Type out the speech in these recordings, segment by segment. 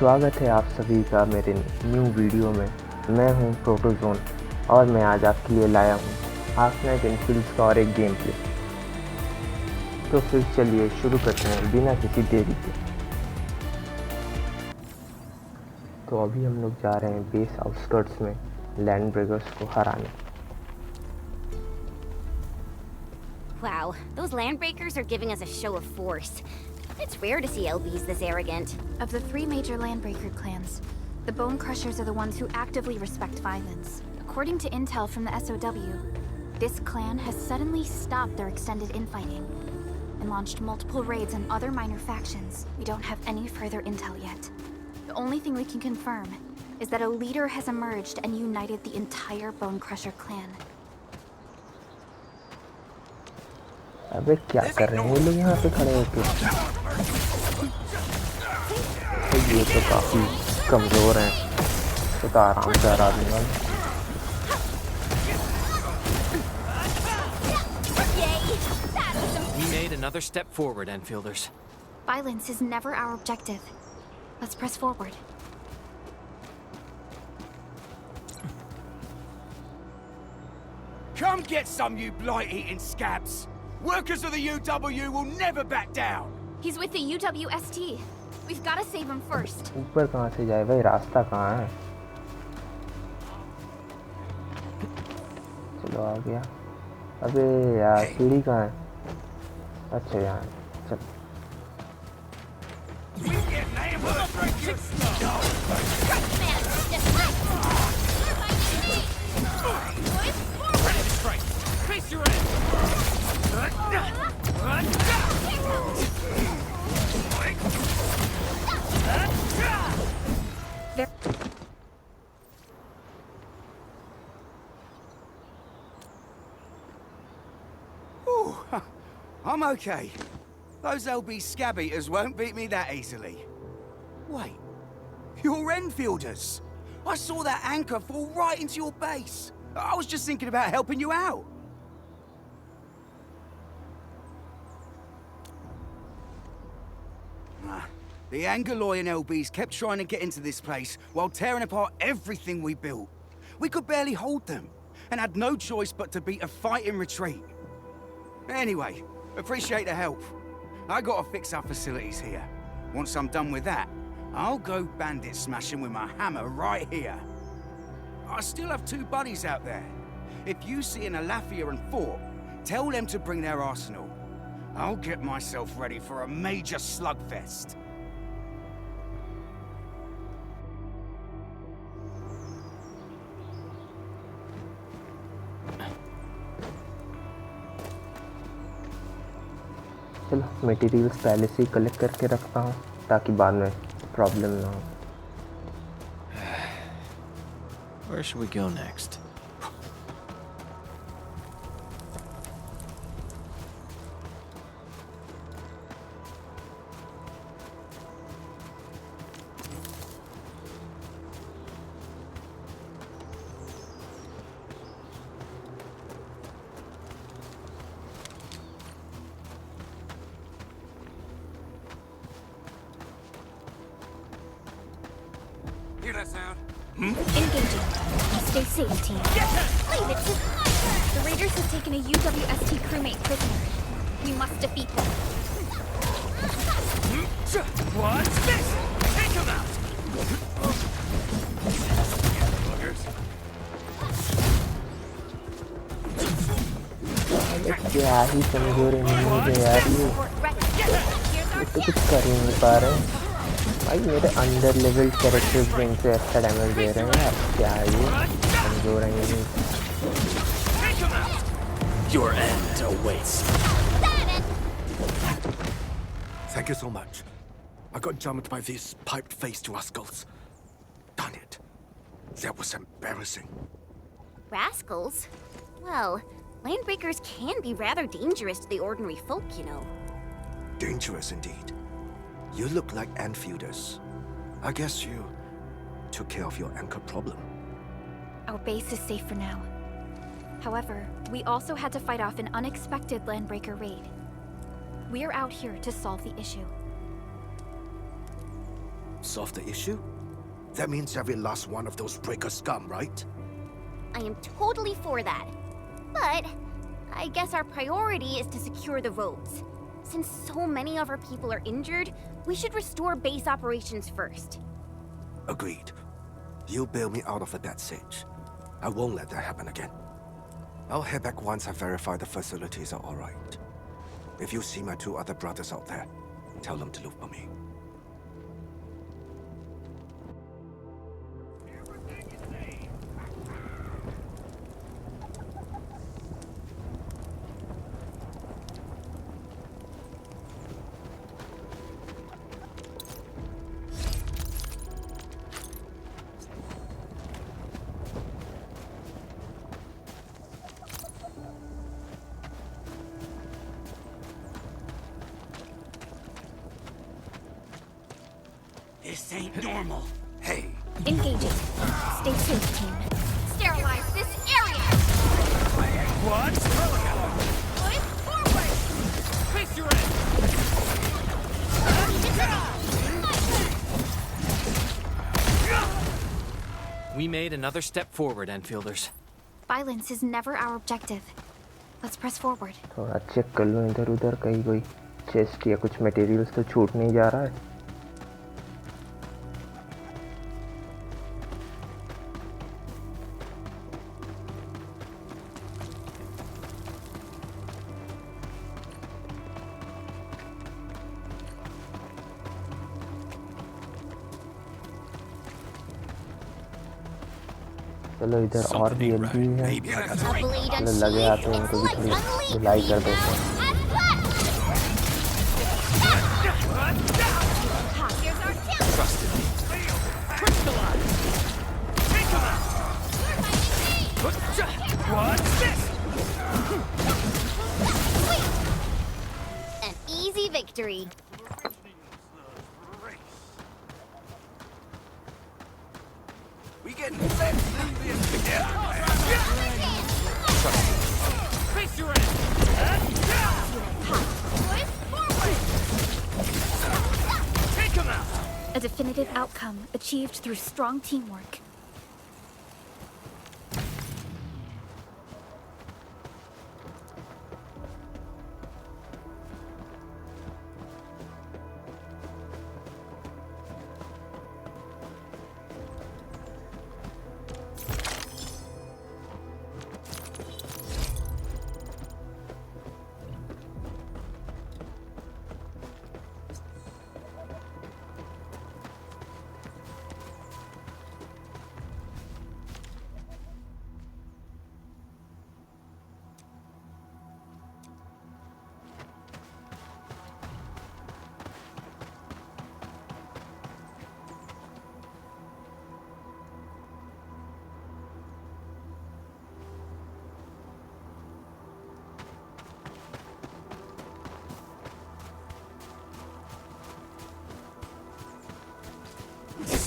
स्वागत है आप सभी का मेरे न्यू वीडियो में। मैं हूं प्रोटोजोन और मैं आज आपके लिए लाया हूं आर्कनाइट एनफील्ड का और एक गेम प्ले। तो फिर चलिए शुरू करते हैं बिना किसी देरी के। तो अभी हम लोग जा रहे हैं बेस आउटस्कर्ट्स में लैंड ब्रेकर्स को हराने। Wow, those landbreakers are giving us a show of force. It's rare to see LBs this arrogant. Of the three major landbreaker clans, the Bone Crushers are the ones who actively respect violence. According to intel from the SOW, this clan has suddenly stopped their extended infighting and launched multiple raids on other minor factions. We don't have any further intel yet. The only thing we can confirm is that a leader has emerged and united the entire Bone Crusher clan. अबे क्या कर रहे हैं ये लोग यहाँ पे खड़े होके? ये तो काफी कमजोर हैं, तो आराम से हरा दूंगा। We made another step forward, Enfielders. Violence is never our objective. Let's press forward. Come get some, you blight-eating scabs! Workers of the UW will never back down! He's with the UWST. We've got to save him first. ऊपर कहाँ से जाए भाई? रास्ता कहाँ है? चलो आ गया। अबे यार सीढ़ी कहाँ है? अच्छा यहाँ चल। I'm okay. Those LB scab eaters won't beat me that easily. Wait, you're Enfielders. I saw that anchor fall right into your base. I was just thinking about helping you out. The Angaloyan LBs kept trying to get into this place while tearing apart everything we built. We could barely hold them, and had no choice but to beat a fight in retreat. Anyway, appreciate the help. I gotta fix our facilities here. Once I'm done with that, I'll go bandit smashing with my hammer right here. I still have two buddies out there. If you see an Alafia and Fort, tell them to bring their arsenal. I'll get myself ready for a major slugfest. चलो materials पहले से ही collect करके रखता हूँ ताकि बाद में problem ना हो। Where should we go next? Hear that sound? Engaging. Stay safe, team. Leave it to... The raiders have taken a UWST crewmate prisoner. We must defeat them. What's this? Take him out! क्या ही कमजोर है यार ये तो कुछ कर ही नहीं पा रहे भाई। मेरे अंडर लेवल कैरेक्टर्स भी इनसे अच्छा डैमेज दे रहे हैं यार। क्या है ये कमजोर है ये। Your end awaits. Thank you so much. I got jumped by these piped-faced rascals. Darn it. That was embarrassing. Rascals? Well, landbreakers can be rather dangerous to the ordinary folk, you know. Dangerous indeed. You look like Enfielders. I guess you took care of your anchor problem. Our base is safe for now. However, we also had to fight off an unexpected landbreaker raid. We are out here to solve the issue. solve the issue? That means every last one of those breaker scum, right? I am totally for that. But I guess our priority is to secure the roads. Since so many of our people are injured, we should restore base operations first. Agreed. You bail me out of a bad sitch. I won't let that happen again. I'll head back once I verify the facilities are alright. If you see my 2 other brothers out there, tell them to look for me. This ain't normal. Hey! Engaging. Stay safe, team. Sterilize this area! What? Push forward! Face your end! We made another step forward, Enfielders. Violence is never our objective. Let's press forward. थोड़ा check कर लूँ इधर उधर कहीं कोई chest या कुछ materials तो छूट नहीं जा रहा है. चलो इधर और भी एलबी है. Maybe I got A blade चलो लगे आते हैं unsheathed, उनको its भी light थोड़ी धुलाई कर unleashed! देते हैं. Here's our chance! Trusted me. crystallized. Take him out. What's this? An easy victory. We getting fed through this together. Face your end! Take him out. A definitive outcome achieved through strong teamwork.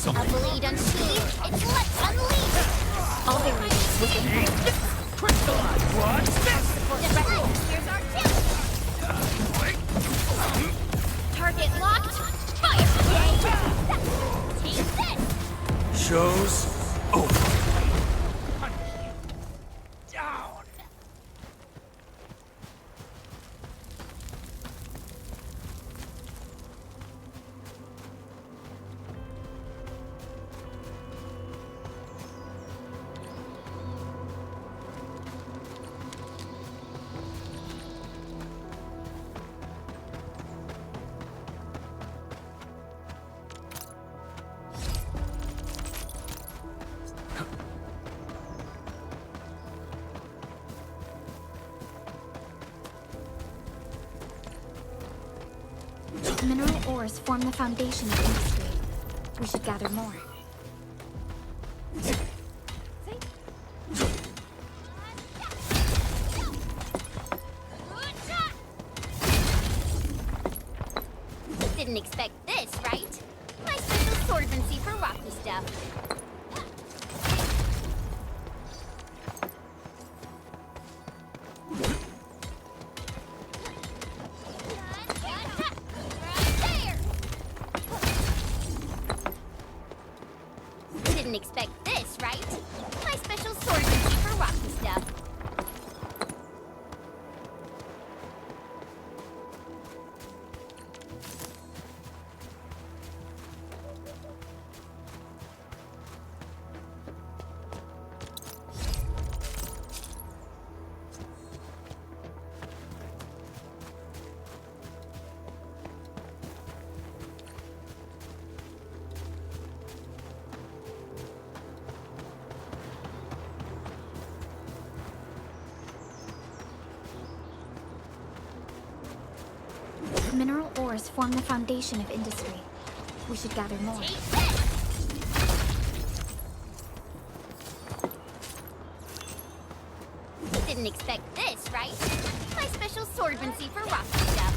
A blade unsheathed, its light unleashed! All variables within range. Crystallized. What's this? Here's our chance! Target locked! Fire! Take this! Show's over. Mineral ores form the foundation of industry. We should gather more. Didn't expect this, right? My special swordsmancy for rocky stuff. Right there! Didn't expect this, right? My special swordsmanship for rocky stuff. Mineral ores form the foundation of industry. We should gather more. Didn't expect this, right? My special swordsmanship for rocky stuff.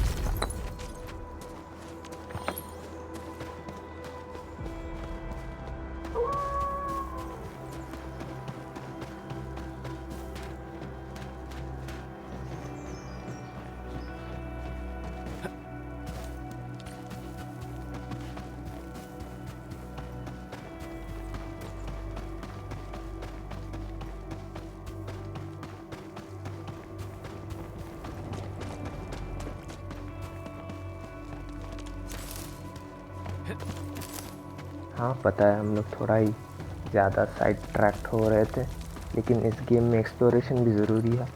हाँ पता है, हम लोग थोड़ा ही ज़्यादा side tract हो रहे थे, लेकिन इस गेम में एक्सप्लोरेशन भी ज़रूरी है,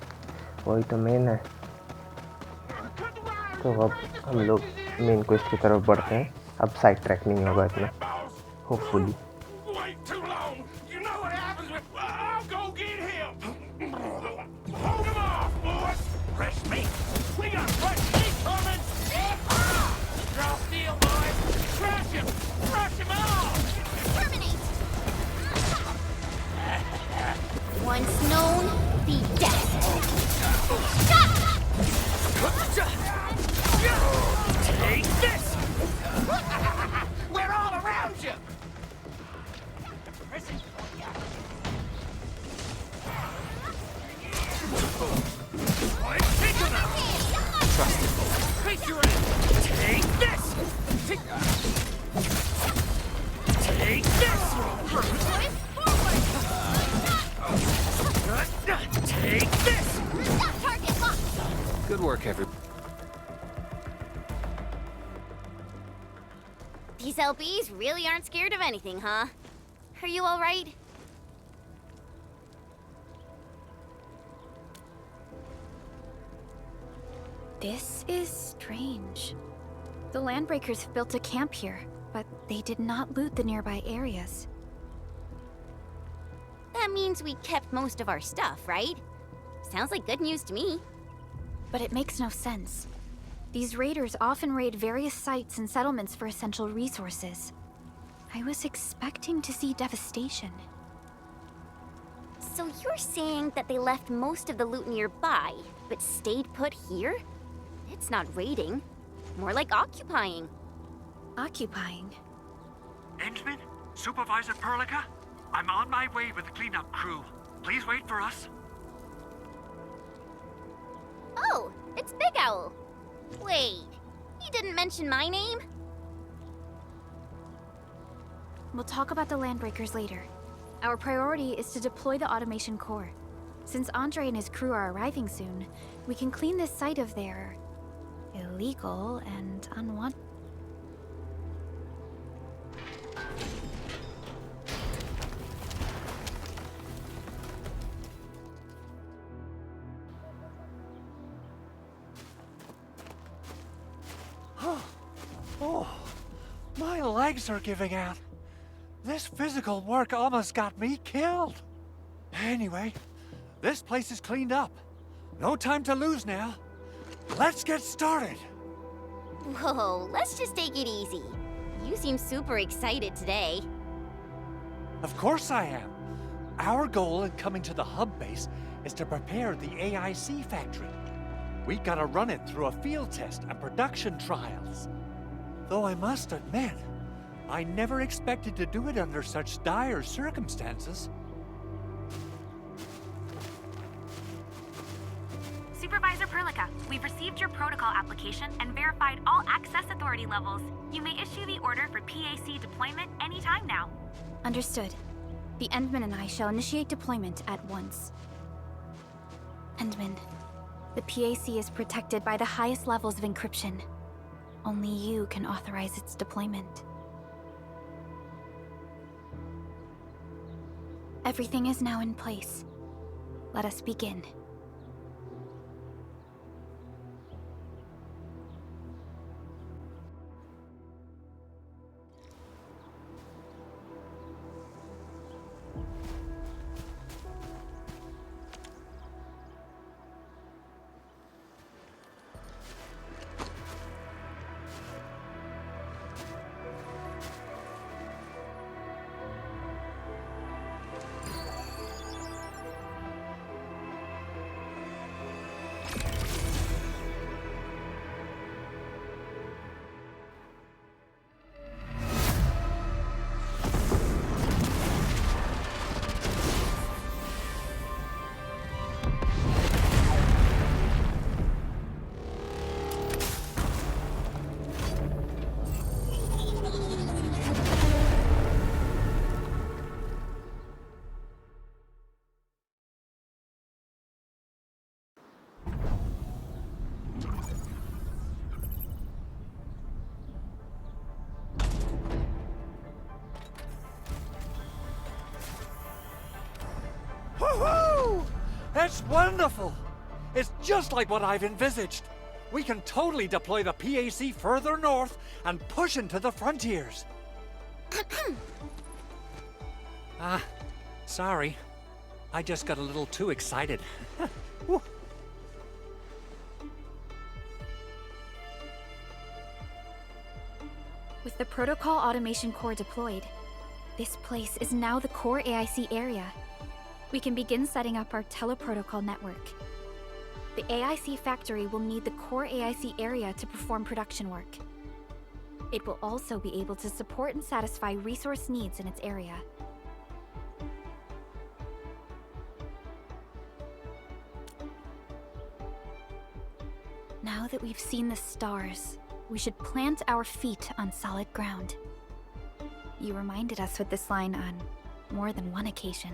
वही तो मेन है। तो अब हम लोग मेन क्वेस्ट की तरफ बढ़ते हैं। अब साइड ट्रैक नहीं होगा इतना, hopefully. Once known, be dead. Take this! We're all around you! Take him out! Trust him. Face your end! Take this! Take this! Take this! Target locked. Good work, everybody. These LBs really aren't scared of anything, huh? Are you all right? This is strange. The Landbreakers built a camp here, but they did not loot the nearby areas. That means we kept most of our stuff, right? Sounds like good news to me. But it makes no sense. These raiders often raid various sites and settlements for essential resources. I was expecting to see devastation. So you're saying that they left most of the loot nearby, but stayed put here? It's not raiding. More like occupying. Occupying? Endman? Supervisor Perlica? I'm on my way with the cleanup crew. Please wait for us. Oh, it's Big Owl. Wait, he didn't mention my name? We'll talk about the Landbreakers later. Our priority is to deploy the automation core. Since Andre and his crew are arriving soon, we can clean this site of their illegal and unwanted. Oh, my legs are giving out. This physical work almost got me killed. Anyway, this place is cleaned up. No time to lose now. Let's get started. Whoa, let's just take it easy. You seem super excited today. Of course I am. Our goal in coming to the hub base is to prepare the AIC factory. We gotta run it through a field test and production trials. Though I must admit, I never expected to do it under such dire circumstances. Supervisor Perlica, we've received your protocol application and verified all access authority levels. You may issue the order for PAC deployment anytime now. Understood. The Endman and I shall initiate deployment at once. Endman, the PAC is protected by the highest levels of encryption. Only you can authorize its deployment. Everything is now in place. Let us begin. Woohoo! It's wonderful! It's just like what I've envisaged. We can totally deploy the PAC further north and push into the frontiers. Sorry. I just got a little too excited. Whew. With the Protocol Automation Core deployed, this place is now the core AIC area. We can begin setting up our teleprotocol network. The AIC factory will need the core AIC area to perform production work. It will also be able to support and satisfy resource needs in its area. Now that we've seen the stars, we should plant our feet on solid ground. You reminded us with this line on more than one occasion.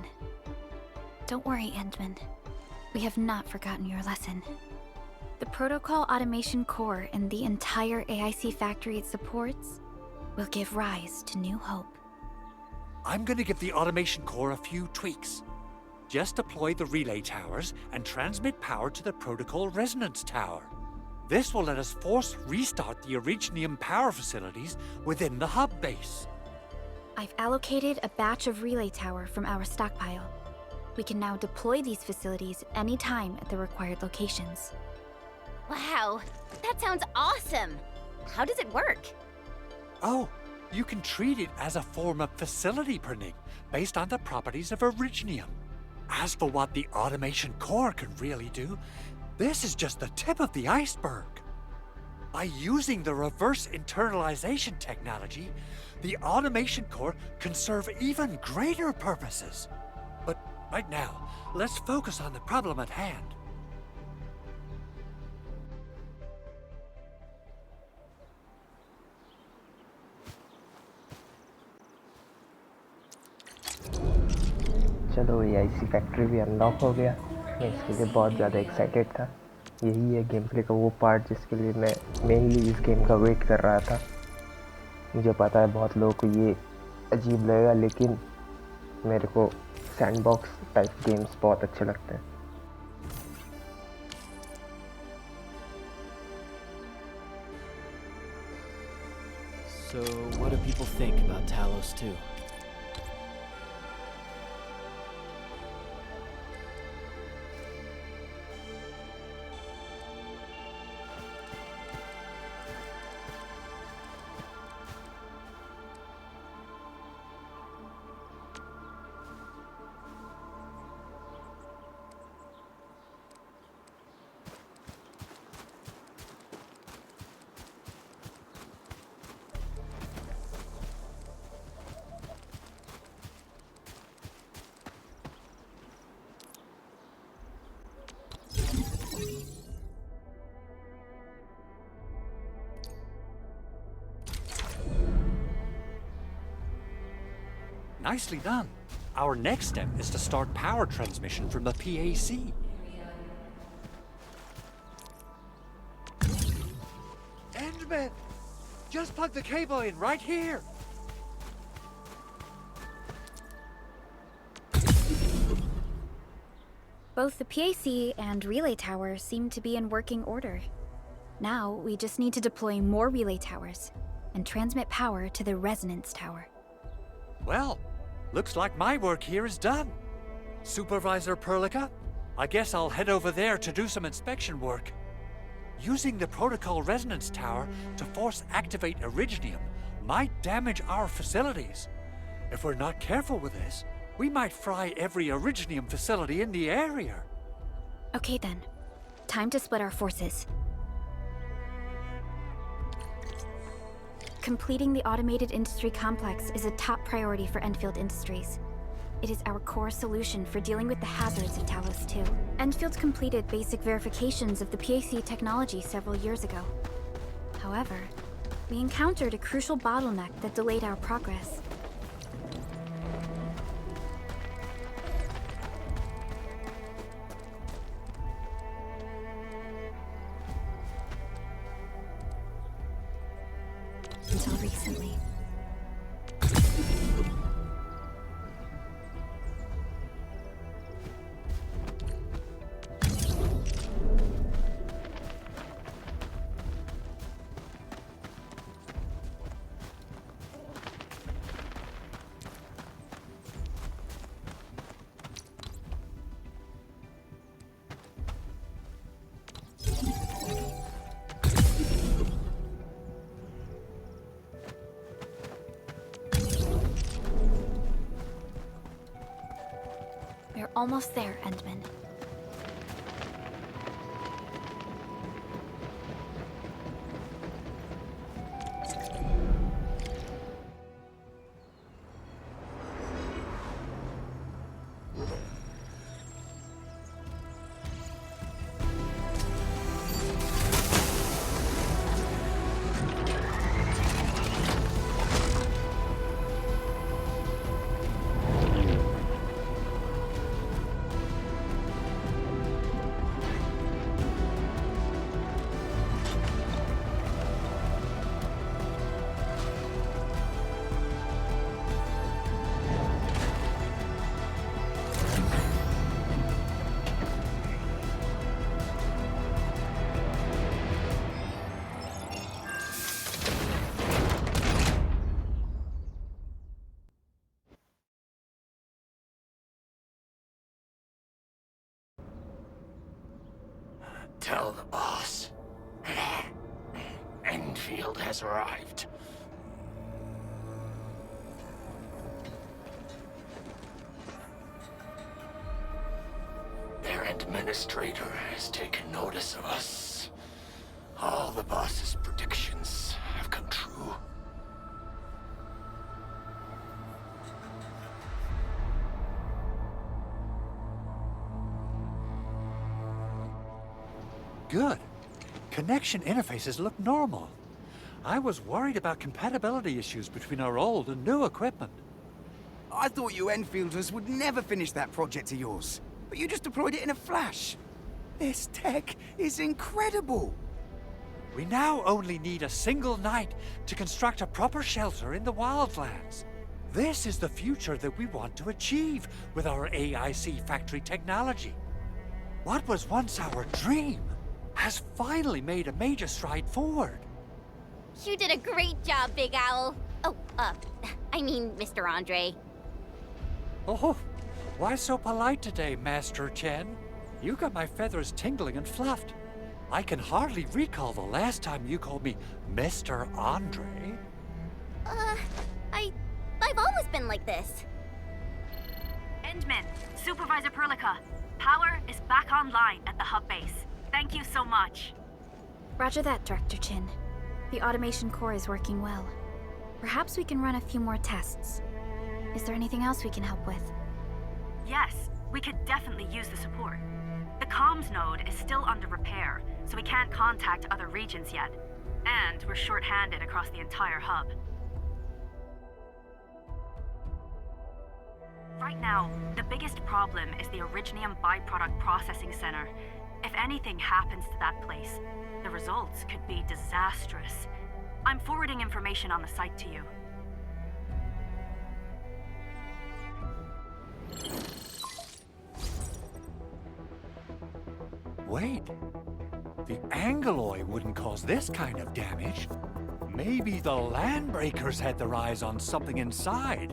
Don't worry, Endman. We have not forgotten your lesson. The Protocol Automation Core and the entire AIC factory it supports will give rise to new hope. I'm gonna give the automation core a few tweaks. Just deploy the relay towers and transmit power to the protocol resonance tower. This will let us force restart the Originium power facilities within the hub base. I've allocated a batch of relay tower from our stockpile. We can now deploy these facilities anytime at the required locations. Wow, that sounds awesome! How does it work? Oh, you can treat it as a form of facility printing based on the properties of Originium. As for what the automation core can really do, this is just the tip of the iceberg. By using the reverse internalization technology, the automation core can serve even greater purposes. But right now, let's focus on the problem at hand. चलो AIC factory भी unlock हो गया। मैं इसके लिए बहुत ज़्यादा excited था। यही है गेम प्ले का वो पार्ट जिसके लिए मैं मेनली इस गेम का वेट कर रहा था। मुझे पता है बहुत लोगों को ये अजीब लगेगा, लेकिन मेरे को सैंडबॉक्स टाइप गेम्स बहुत अच्छे लगते हैं। So, what do people think about Talos-II? Nicely done. Our next step is to start power transmission from the PAC. Endman! Just plug the cable in right here! Both the PAC and relay tower seem to be in working order. Now, we just need to deploy more relay towers and transmit power to the resonance tower. Well, looks like my work here is done. Supervisor Perlica, I guess I'll head over there to do some inspection work. Using the protocol resonance tower to force activate Originium might damage our facilities. If we're not careful with this, we might fry every Originium facility in the area. Okay then, time to split our forces. Completing the automated industry complex is a top priority for Enfield Industries. It is our core solution for dealing with the hazards of Talos-II. Enfield completed basic verifications of the PAC technology several years ago. However, we encountered a crucial bottleneck that delayed our progress. Until recently. We're almost there, Endman. Tell the boss. Enfield has arrived. Their administrator has taken notice of us. All the boss's predictions have come true. Good. Connection interfaces look normal. I was worried about compatibility issues between our old and new equipment. I thought you Enfielders would never finish that project of yours, but you just deployed it in a flash. This tech is incredible. We now only need a single night to construct a proper shelter in the wildlands. This is the future that we want to achieve with our AIC factory technology. What was once our dream has finally made a major stride forward. You did a great job, Big Owl. Oh, I mean, Mr. Andre. Oh, why so polite today, Master Chen? You got my feathers tingling and fluffed. I can hardly recall the last time you called me Mr. Andre. I've always been like this. Endman, Supervisor Perlica, power is back online at the hub base. Thank you so much. Roger that, Director Chin. The automation core is working well. Perhaps we can run a few more tests. Is there anything else we can help with? Yes, we could definitely use the support. The comms node is still under repair, so we can't contact other regions yet. And we're short-handed across the entire hub. Right now, the biggest problem is the Originium byproduct processing center. If anything happens to that place, the results could be disastrous. I'm forwarding information on the site to you. Wait. The Angeloy wouldn't cause this kind of damage. Maybe the Landbreakers had their eyes on something inside.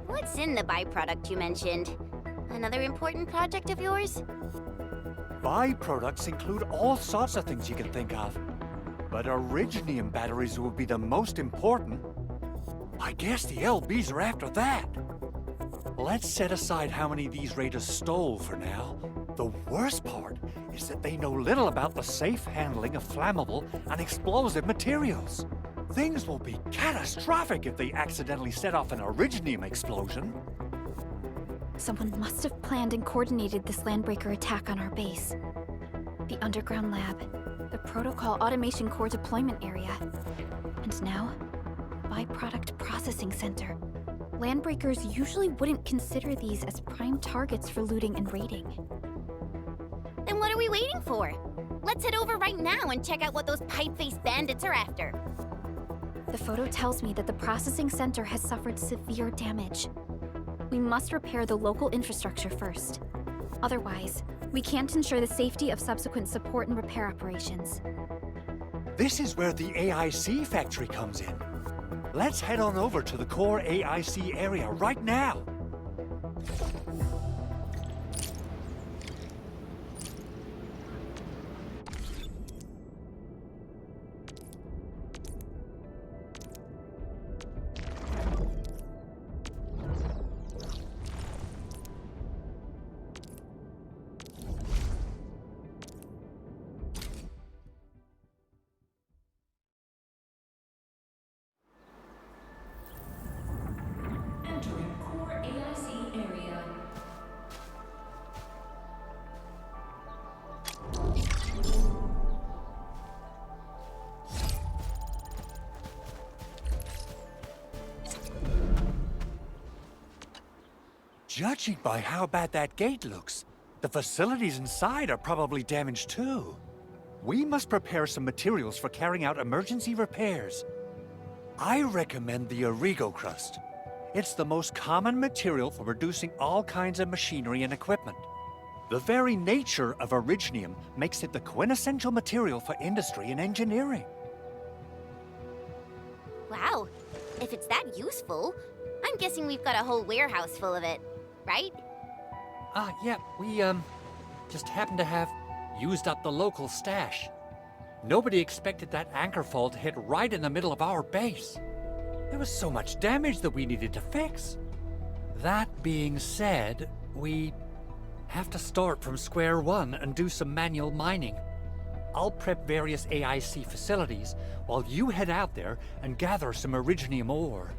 What's in the byproduct you mentioned? Another important project of yours? Byproducts include all sorts of things you can think of. But Originium batteries would be the most important. I guess the LBs are after that. Let's set aside how many these raiders stole for now. The worst part is that they know little about the safe handling of flammable and explosive materials. Things will be catastrophic if they accidentally set off an Originium explosion. Someone must have planned and coordinated this Landbreaker attack on our base. The underground lab, the Protocol Automation Core deployment area, and now, Byproduct Processing Center. Landbreakers usually wouldn't consider these as prime targets for looting and raiding. Then what are we waiting for? Let's head over right now and check out what those pipe-faced bandits are after. The photo tells me that the processing center has suffered severe damage. We must repair the local infrastructure first. Otherwise, we can't ensure the safety of subsequent support and repair operations. This is where the AIC factory comes in. Let's head on over to the core AIC area right now. Judging by how bad that gate looks, the facilities inside are probably damaged too. We must prepare some materials for carrying out emergency repairs. I recommend the Origo crust. It's the most common material for producing all kinds of machinery and equipment. The very nature of Originium makes it the quintessential material for industry and engineering. Wow, if it's that useful, I'm guessing we've got a whole warehouse full of it, right? Yeah, we, just happen to have used up the local stash. Nobody expected that anchor fall to hit right in the middle of our base. There was so much damage that we needed to fix. That being said, we have to start from square one and do some manual mining. I'll prep various AIC facilities while you head out there and gather some Originium ore.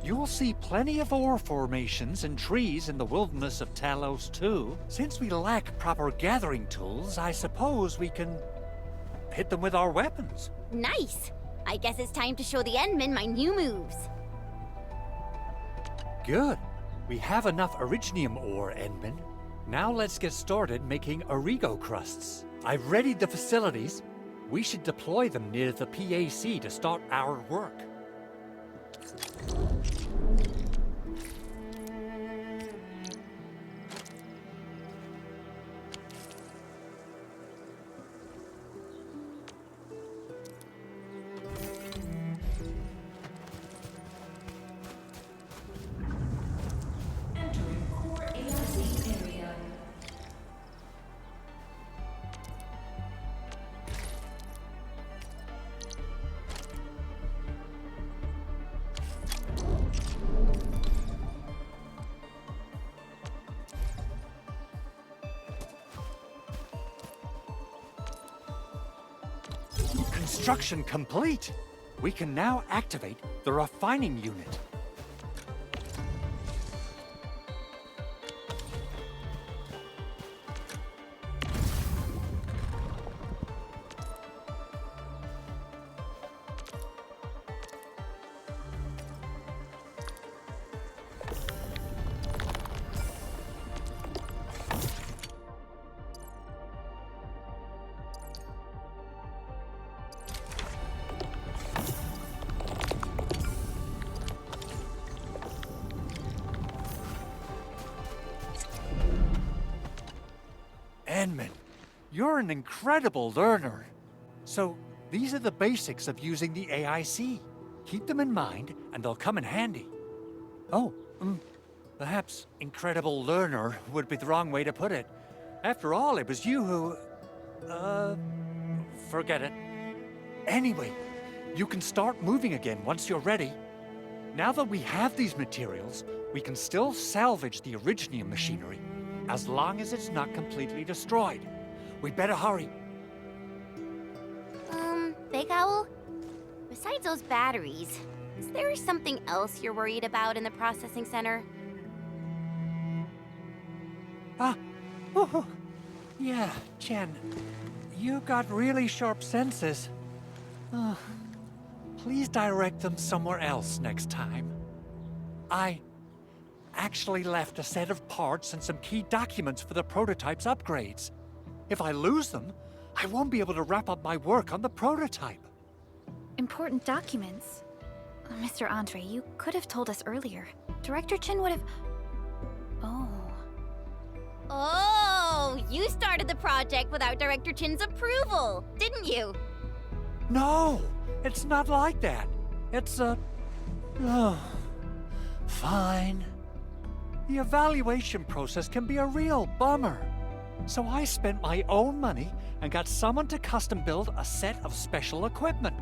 You'll see plenty of ore formations and trees in the wilderness of Talos-II. Since we lack proper gathering tools, I suppose we can hit them with our weapons. Nice! I guess it's time to show the Endmen my new moves. Good. We have enough Originium ore, Endman. Now let's get started making Origo crusts. I've readied the facilities. We should deploy them near the PAC to start our work. Construction complete! We can now activate the refining unit. You're an incredible learner. So, these are the basics of using the AIC. Keep them in mind, and they'll come in handy. Oh, perhaps incredible learner would be the wrong way to put it. After all, it was you who... forget it. Anyway, you can start moving again once you're ready. Now that we have these materials, we can still salvage the Originium machinery, as long as it's not completely destroyed. We'd better hurry. Big Owl? Besides those batteries, is there something else you're worried about in the processing center? Yeah, Jen. You got really sharp senses. Please direct them somewhere else next time. I actually left a set of parts and some key documents for the prototype's upgrades. If I lose them, I won't be able to wrap up my work on the prototype. Important documents? Mr. Andre, you could have told us earlier. Director Chin would have... Oh, you started the project without Director Chin's approval, didn't you? No, it's not like that. It's fine. The evaluation process can be a real bummer. So I spent my own money and got someone to custom build a set of special equipment.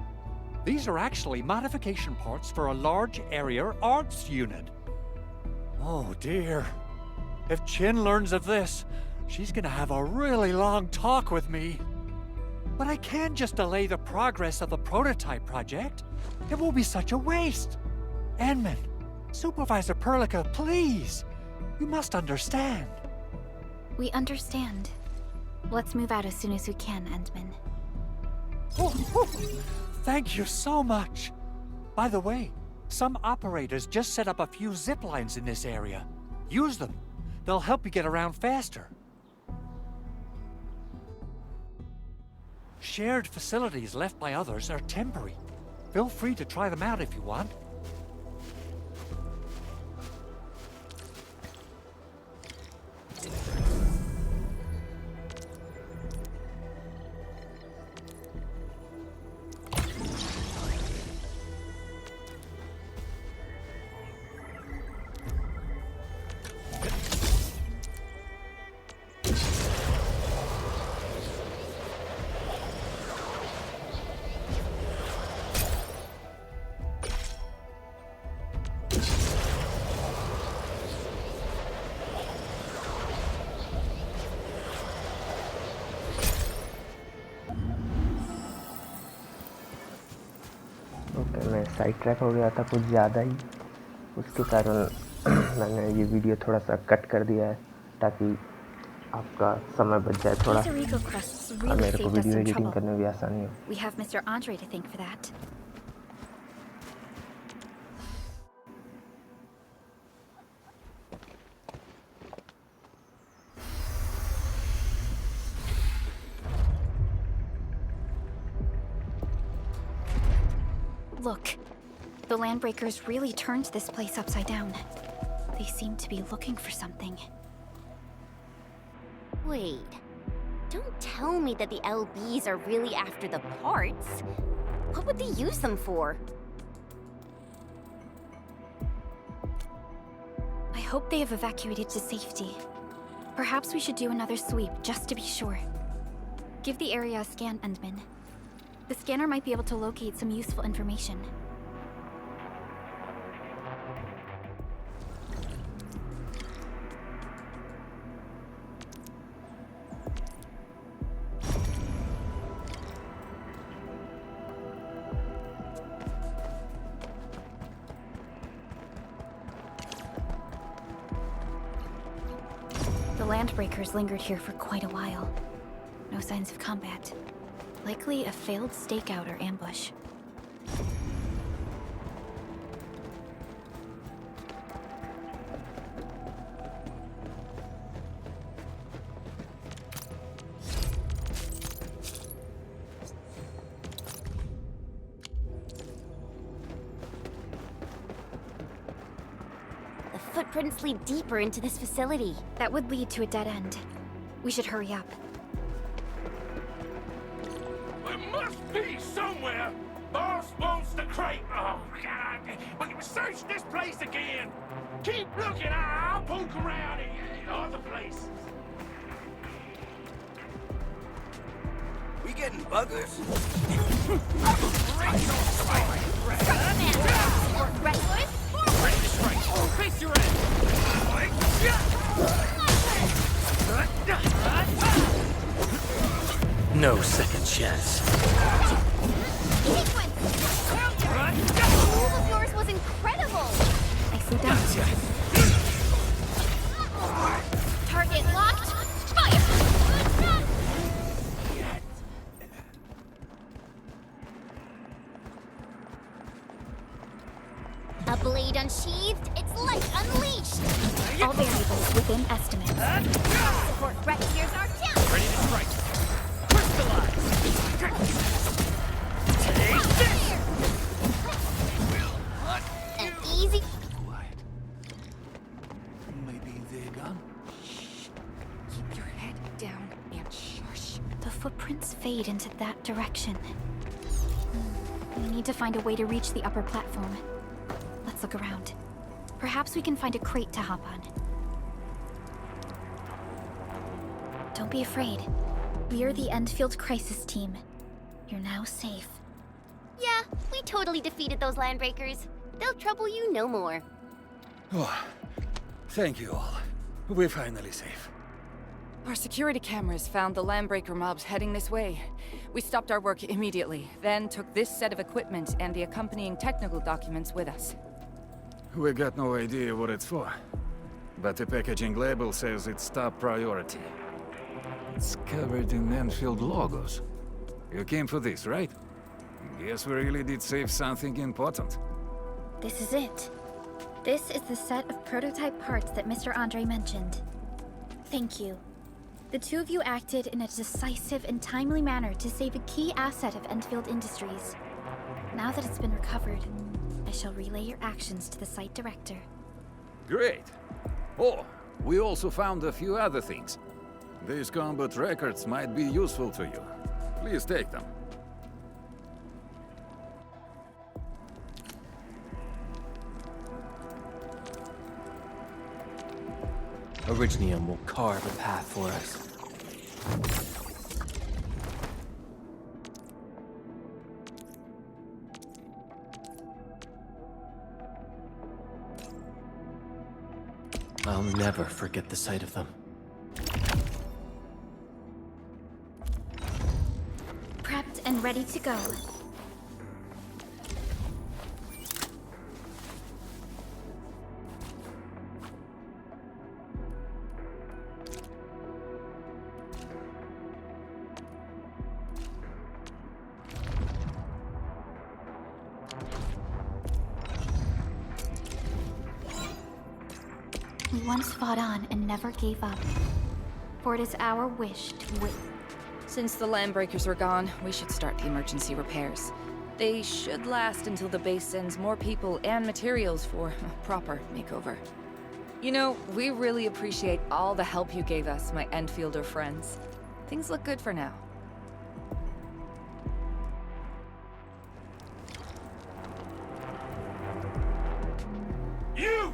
These are actually modification parts for a large area arts unit. Oh dear. If Chin learns of this, she's gonna have a really long talk with me. But I can't just delay the progress of the prototype project. It will be such a waste. Enman, Supervisor Perlica, please. You must understand. We understand. Let's move out as soon as we can, Endman. Thank you so much. By the way, some operators just set up a few zip lines in this area. Use them. They'll help you get around faster. Shared facilities left by others are temporary. Feel free to try them out if you want. Okay, मैं side track हो गया था कुछ ज़्यादा ही, उसके कारण मैंने ये वीडियो थोड़ा सा कट कर दिया है ताकि आपका समय बच जाए थोड़ा और मेरे को वीडियो एडिटिंग करने में भी आसानी हो। We have Mr. Andre to thank for that. Look, the Landbreakers really turned this place upside down. They seem to be looking for something. Wait, don't tell me that the LBs are really after the parts. What would they use them for? I hope they have evacuated to safety. Perhaps we should do another sweep, just to be sure. Give the area a scan, Endman. The scanner might be able to locate some useful information. The Landbreakers lingered here for quite a while. No signs of combat. Likely a failed stakeout or ambush. The footprints lead deeper into this facility. That would lead to a dead end. We should hurry up. must be somewhere. Boss wants the crate. Oh, God. We can search this place again. Keep looking. I'll poke around in other places. We getting buggers? Ready to strike. Face your end. No second chance. That move of yours was incredible! Nicely done. Target locked. Fire! A blade unsheathed, its light unleashed! All variables within estimate. Support Brett, here's our chance! Ready to strike. Crystallize. Take this. An easy... Quiet. Maybe they're gone. Keep your head down and shush. The footprints fade into that direction. We need to find a way to reach the upper platform. Let's look around. Perhaps we can find a crate to hop on. Don't be afraid. We are the Enfield crisis team. You're now safe. Yeah, we totally defeated those landbreakers. They'll trouble you no more. Oh, thank you all. We're finally safe. Our security cameras found the landbreaker mobs heading this way. We stopped our work immediately, then took this set of equipment and the accompanying technical documents with us. We got no idea what it's for, but the packaging label says it's top priority. It's covered in Enfield logos. You came for this, right? Guess we really did save something important. This is it. This is the set of prototype parts that Mr. Andre mentioned. Thank you. The two of you acted in a decisive and timely manner to save a key asset of Enfield Industries. Now that it's been recovered, I shall relay your actions to the site director. Great. Oh, we also found a few other things. These combat records might be useful to you. Please take them. Orignium will carve a path for us. I'll never forget the sight of them. Prepped and ready to go. We once fought on and never gave up. For it is our wish to win. Since the landbreakers are gone, we should start the emergency repairs. They should last until the base sends more people and materials for a proper makeover. You know, we really appreciate all the help you gave us, my Enfielder friends. Things look good for now.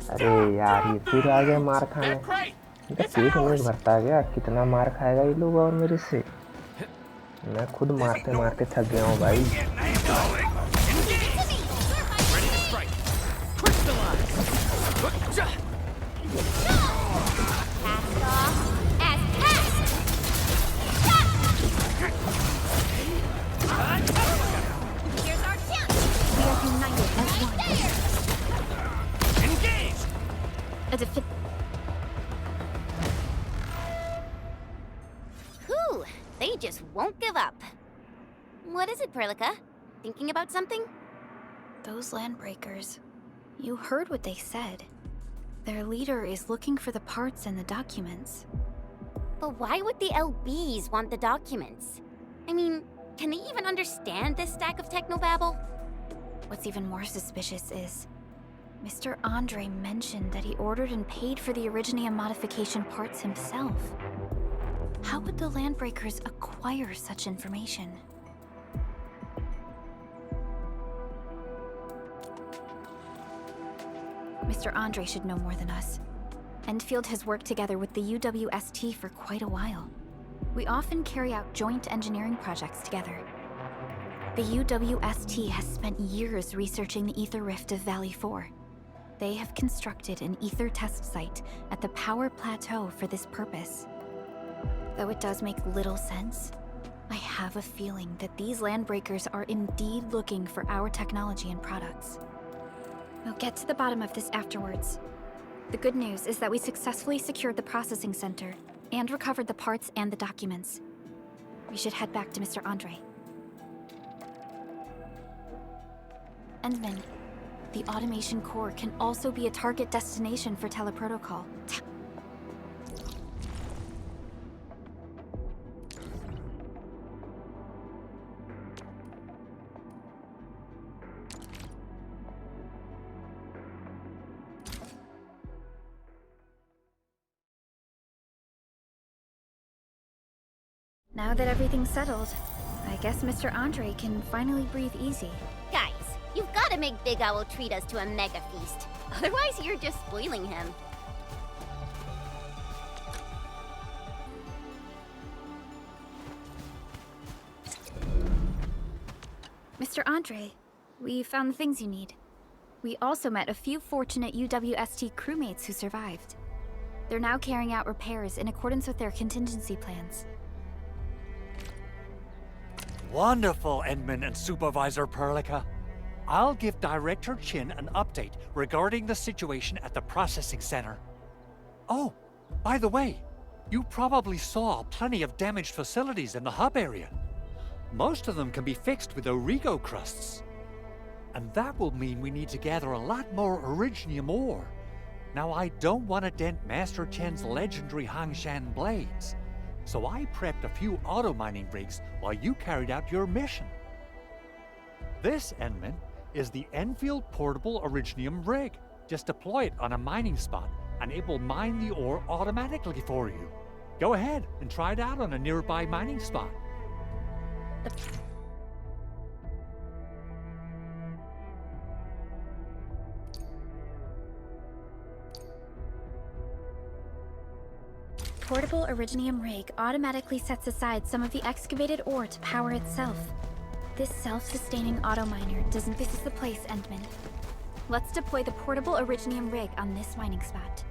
अरे यार ये फिर आ गया मार खाने। पेट में भरता गया, कितना मार खाएगा ये लोग और मेरे से। मैं खुद मारते मारते थक गया हूँ भाई। Whew, they just won't give up. What is it, Perlica? Thinking about something? Those landbreakers. You heard what they said. Their leader is looking for the parts and the documents. But why would the LBs want the documents? I mean, can they even understand this stack of technobabble? What's even more suspicious is Mr. Andre mentioned that he ordered and paid for the Originium modification parts himself. How would the Landbreakers acquire such information? Mr. Andre should know more than us. Enfield has worked together with the UWST for quite a while. We often carry out joint engineering projects together. The UWST has spent years researching the ether rift of Valley 4. They have constructed an ether test site at the power plateau for this purpose. Though it does make little sense, I have a feeling that these landbreakers are indeed looking for our technology and products. We'll get to the bottom of this afterwards. The good news is that we successfully secured the processing center and recovered the parts and the documents. We should head back to Mr. Andre. Endman, the automation core can also be a target destination for teleprotocol. Now that everything's settled, I guess Mr. Andre can finally breathe easy. Guys, you've got to make Big Owl treat us to a mega feast. Otherwise, you're just spoiling him. Mr. Andre, we found the things you need. We also met a few fortunate UWST crewmates who survived. They're now carrying out repairs in accordance with their contingency plans. Wonderful, Edmund and Supervisor Perlica. I'll give Director Chin an update regarding the situation at the processing center. Oh, by the way, you probably saw plenty of damaged facilities in the hub area. Most of them can be fixed with Origo crusts. And that will mean we need to gather a lot more Originium ore. Now, I don't want to dent Master Chen's legendary Hangshan blades, so I prepped a few auto-mining rigs while you carried out your mission. This, Enman, is the Enfield portable Originium rig. Just deploy it on a mining spot, and it will mine the ore automatically for you. Go ahead and try it out on a nearby mining spot. Portable Originium rig automatically sets aside some of the excavated ore to power itself. This self-sustaining auto-miner doesn't... This is the place, Endman. Let's deploy the portable Originium rig on this mining spot.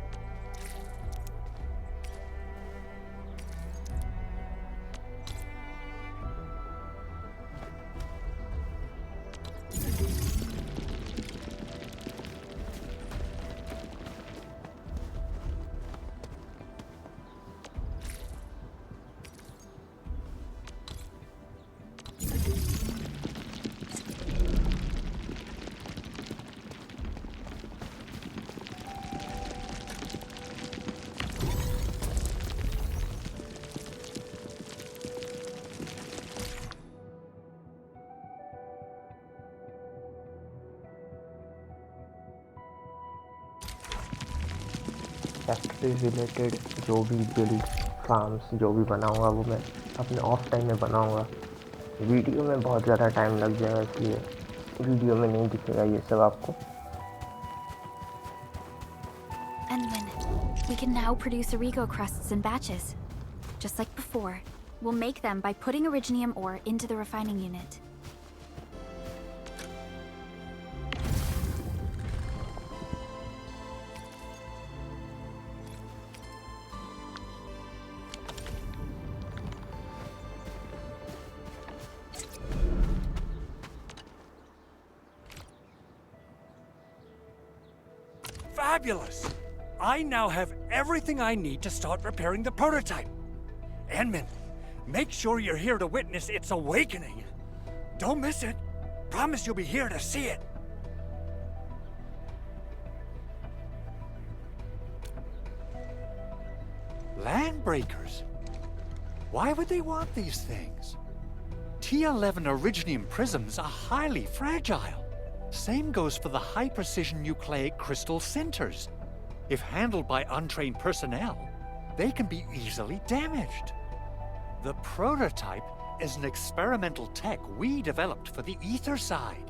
Factory related जो भी build farms जो भी बनाऊंगा वो मैं अपने of time में बनाऊंगा. वीडियो में बहुत ज़्यादा टाइम लग जाएगा, इसलिए वीडियो में नहीं दिखेगा ये सब आपको. Endman, we can now produce Origo crusts in batches. Just like before, we'll make them by putting Originium ore into the refining unit. Fabulous! I now have everything I need to start repairing the prototype. Enman, make sure you're here to witness its awakening. Don't miss it. Promise you'll be here to see it. Landbreakers? Why would they want these things? T11 Originium prisms are highly fragile. Same goes for the high-precision nucleic crystal centers. If handled by untrained personnel, they can be easily damaged. The prototype is an experimental tech we developed for the ether side.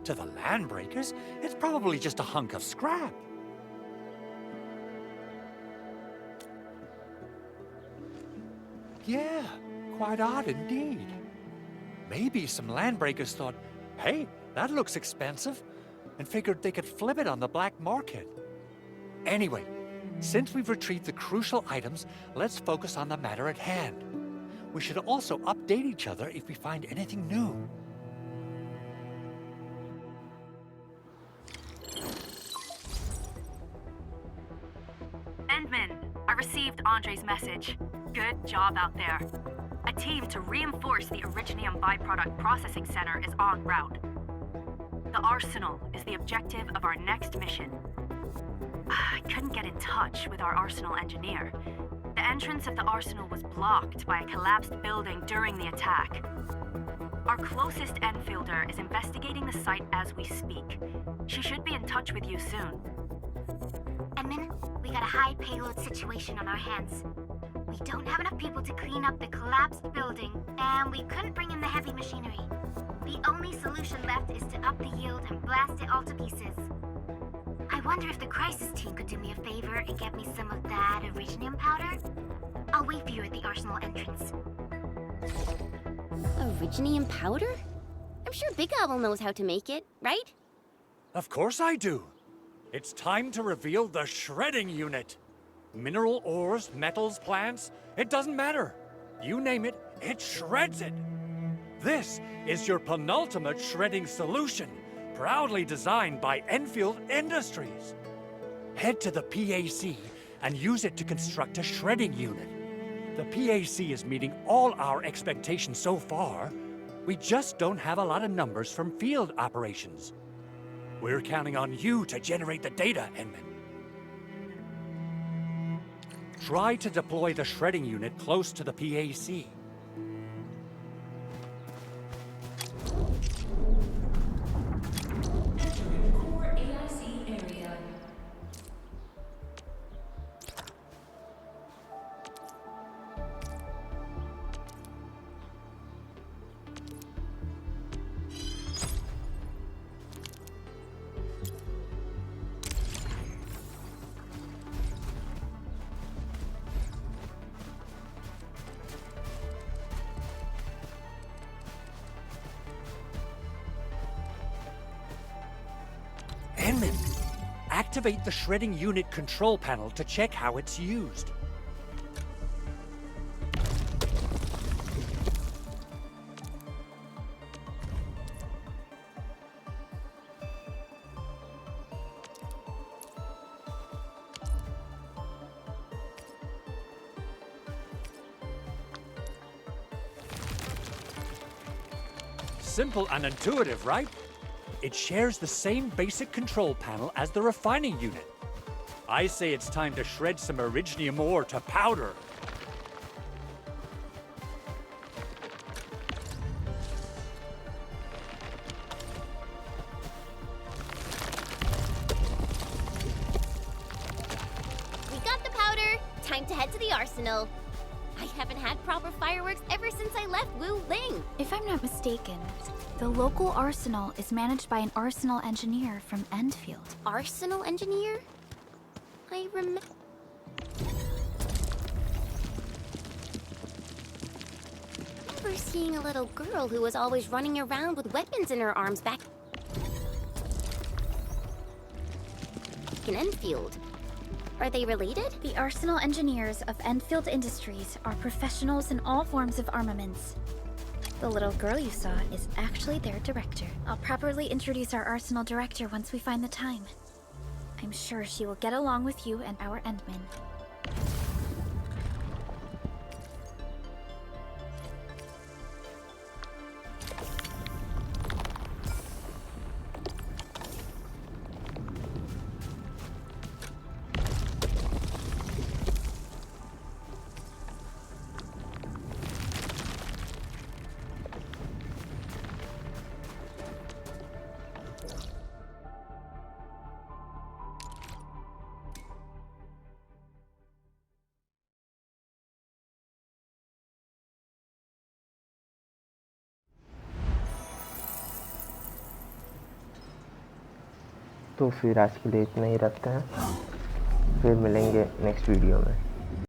To the Landbreakers, it's probably just a hunk of scrap. Yeah, quite odd indeed. Maybe some landbreakers thought, hey, that looks expensive, and figured they could flip it on the black market. Anyway, since we've retrieved the crucial items, let's focus on the matter at hand. We should also update each other if we find anything new. Endman, I received Andre's message. Good job out there. A team to reinforce the Originium byproduct processing center is en route. The arsenal is the objective of our next mission. I couldn't get in touch with our arsenal engineer. The entrance of the arsenal was blocked by a collapsed building during the attack. Our closest Enfielder is investigating the site as we speak. She should be in touch with you soon. Edmund, we got a high payload situation on our hands. We don't have enough people to clean up the collapsed building, and we couldn't bring in the heavy machinery. The only solution left is to up the yield and blast it all to pieces. I wonder if the crisis team could do me a favor and get me some of that Originium powder? I'll wait for you at the arsenal entrance. Originium powder? I'm sure Big Owl knows how to make it, right? Of course I do. It's time to reveal the shredding unit. Mineral ores, metals, plants, it doesn't matter. You name it, it shreds it. This is your penultimate shredding solution, proudly designed by Enfield Industries. Head to the PAC and use it to construct a shredding unit. The PAC is meeting all our expectations so far. We just don't have a lot of numbers from field operations. We're counting on you to generate the data, Enman. Try to deploy the shredding unit close to the PAC. Core AIC area. Enman, activate the shredding unit control panel to check how it's used. Simple and intuitive, right? It shares the same basic control panel as the refining unit. I say it's time to shred some Originium ore to powder. We got the powder. Time to head to the arsenal. I haven't had proper fireworks ever since I left Wu Ling. If I'm not mistaken, the local arsenal is managed by an arsenal engineer from Endfield. Arsenal engineer? I remember seeing a little girl who was always running around with weapons in her arms back in Enfield. Are they related? The arsenal engineers of Enfield Industries are professionals in all forms of armaments. The little girl you saw is actually their director. I'll properly introduce our arsenal director once we find the time. I'm sure she will get along with you and our Endman. तो फिर आज के लिए इतना ही रखते हैं, फिर मिलेंगे नेक्स्ट वीडियो में।